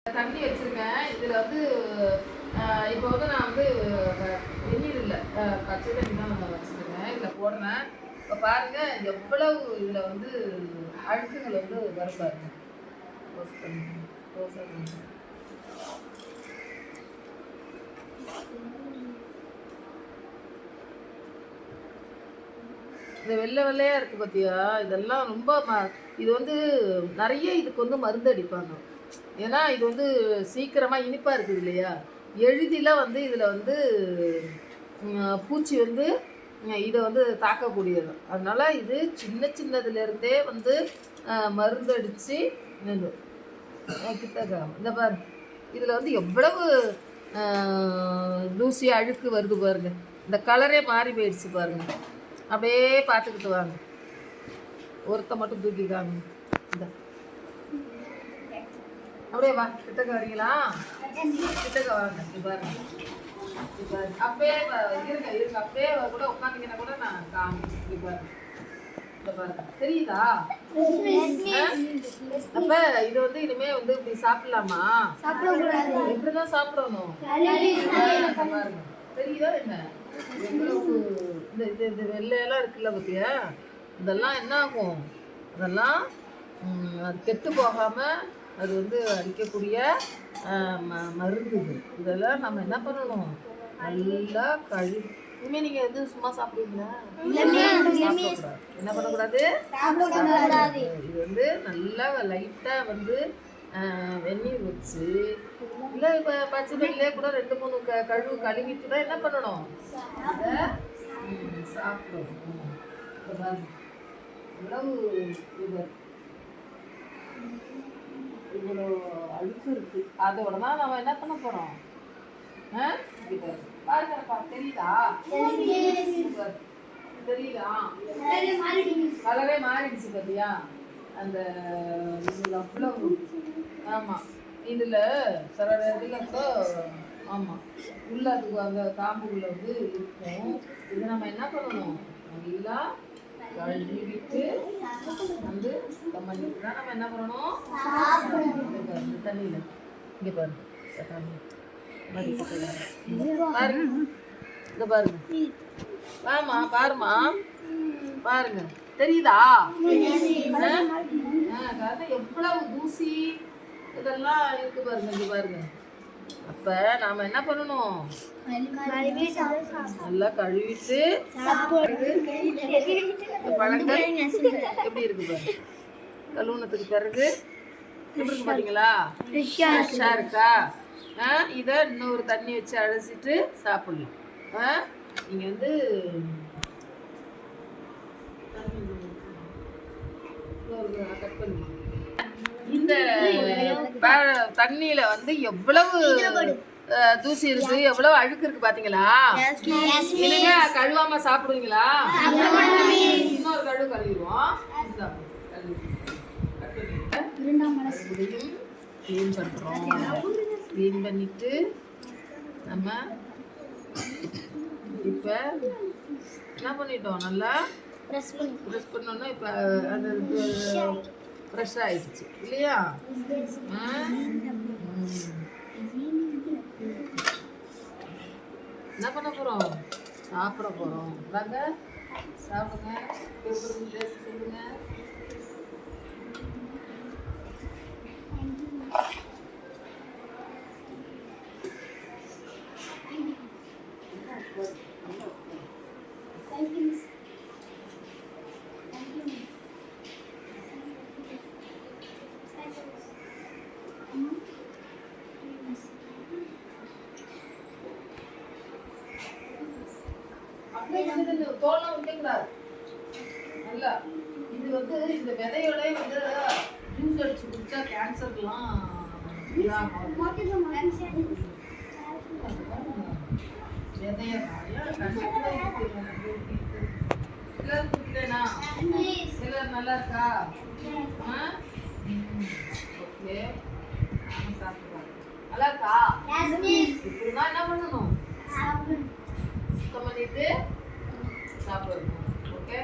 தண்ணி வச்சிருக்கேன். இதில் வந்து இப்போ வந்து நான் வந்து வெந்நீர் இல்லை, பச்சை தண்ணி தான் வச்சுருக்கேன். இதில் போடுறேன். இப்போ பாருங்கள் எவ்வளவு இதில் வந்து அழுக்குகள் வந்து வரும் பாருங்க. இந்த வெள்ளை வெள்ளையாக இருக்குது பார்த்தியா, இதெல்லாம் ரொம்ப இது வந்து நிறைய இதுக்கு வந்து மருந்து அடிப்பாங்க. ஏன்னா இது வந்து சீக்கிரமாக இனிப்பாக இருக்குது இல்லையா, எளிதில் வந்து இதில் வந்து பூச்சி வந்து இதை வந்து தாக்கக்கூடியது. அதனால் இது சின்ன சின்னதுலேருந்தே வந்து மருந்து அடித்து கிட்டக்க இந்த பாரு, இதில் வந்து எவ்வளவு தூசி அழுக்கு வருது பாருங்க. இந்த கலரே மாறி போயிடுச்சு பாருங்க. அப்படியே பார்த்துக்கிட்டு வாங்க. ஒருத்த மட்டும் தூக்கிக்காங்க. இந்த அப்படியே வா, கிட்டக்க வரீங்களா? கிட்டக்க வாங்க. பாருங்க, அப்படியே இருங்க அப்படியே கூட உட்காந்துக்கினா கூட நான் காமிச்சு பாருங்க. தெரியுதா? அப்ப இது வந்து இனிமே வந்து இப்படி சாப்பிடலாமா? இப்படிதான் சாப்பிடணும். பாருங்க, தெரியுதா என்ன? இந்த வெள்ளையெல்லாம் இருக்குல்ல பத்தியா, இதெல்லாம் என்ன ஆகும்? அதெல்லாம் அது கெட்டு போகாம அது வந்து அடிக்கக்கூடிய மருந்து. இதெல்லாம் நம்ம என்ன பண்ணணும்? நல்லா கழுவி. இனிமே நீங்க வந்து சும்மா சாப்பிடுவீங்களா? என்ன பண்ணக்கூடாது? இது வந்து நல்லா லைட்டா வந்து வெந்நீர் வச்சு, இல்லை இப்போ பச்சை தண்ணிலே கூட 2-3 கழுவு கழுவிட்டு தான் என்ன பண்ணணும்? அதை சாப்பிடணும். இவ்வளவு இவ்வளோ அழுக்கு இருக்கு. அதோட தான் நம்ம என்ன பண்ண போறோம்? பாருங்கப்பா, தெரியுதா? தெரியுதா? கலரே மாறிடுச்சு பார்த்தியா? அந்த இதில் அவ்வளவு. ஆமாம், இதில் சில இதில் கூட ஆமாம் உள்ள அது அந்த காம்புக்குள்ள வந்து இருக்கும். இது நம்ம என்ன பண்ணணும்? நல்லா கழுவிட்டு வந்து பண்ணிட்டு தான் நம்ம என்ன பண்ணணும்? தண்ணியில் இங்கே பாருங்க, பாருங்க, இங்கே பாருங்க. ஆமா பாருமா, பாருங்க, தெரியுதா? எவ்வளவு தூசி இதெல்லாம் இருக்கு பாருங்க. இங்க பாருங்க. அப்ப நாம என்ன பண்ணணும்? நல்லா கழுவிட்டு பழங்கள் எப்படி இருக்கு பாருங்க. கழுவுனத்துக்கு பிறகு எப்படி இருக்கு பாத்தீங்களா? ஃப்ரெஷ்ஷா இருக்கா? இதை இன்னொரு தண்ணி வச்சு அழைச்சிட்டு சாப்பிடலாம். நீங்க வந்து இந்த தண்ணியில வந்து எவ்வளவு தூசி இருக்கு, எவ்வளவு அழுக்கு இருக்கு பாத்தீங்களா? இனிமே கழுவாம சாப்பிடுவீங்களா? இன்னொரு கழுவு கழுவிடுவோம். கிளீன் பண்றோம். கிளீன் பண்ணிட்டு நம்ம இப்போ என்ன பண்ணிட்டோம்? நல்லா ப்ரெஸ் பண்ணோன்னா இப்போ அது ஃப்ரெஷ் ஆயிடுச்சு இல்லையா? என்ன பண்ண போகிறோம்? சாப்பிட போகிறோம். வாங்க சாப்பிடுங்க. சொல்லுங்க. தோலாம் விட்டக்கூடாது. நல்லா இது வந்து இந்த விதையோட வந்து ஜூஸ் அடிச்சு குடிச்சா கேன்சர்லாம் சிலர் நல்லா இருக்கா? ஓகே, நல்லா இருக்கா? இப்படிதான் என்ன பண்ணணும்? சுத்தம் பண்ணிட்டு சாப்பிடணும். ஓகே.